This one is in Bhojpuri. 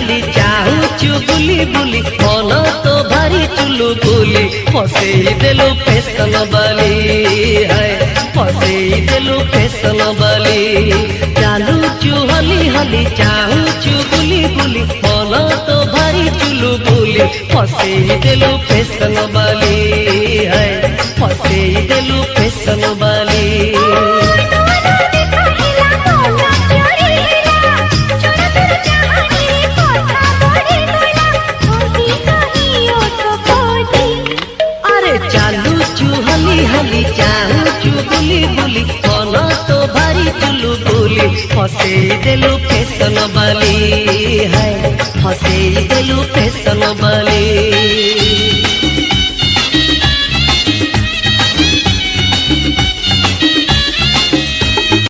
हली चाहूचु बुली बुली मन तो भारी चुलु बुली फसई देलु फैशन बाली है फसई देलु फैशन बाली चालूचु हली हली चाहूचु बुली बुली मन तो भारी चुलु बुली फसई देलु फैशन बाली है फसई देलु फैशन बाली। हली हली चाहूचु बुली बुली मन तो भारी चुलु बुली फसई देलु फैशन बाली है फसई देलु फैशन बाली।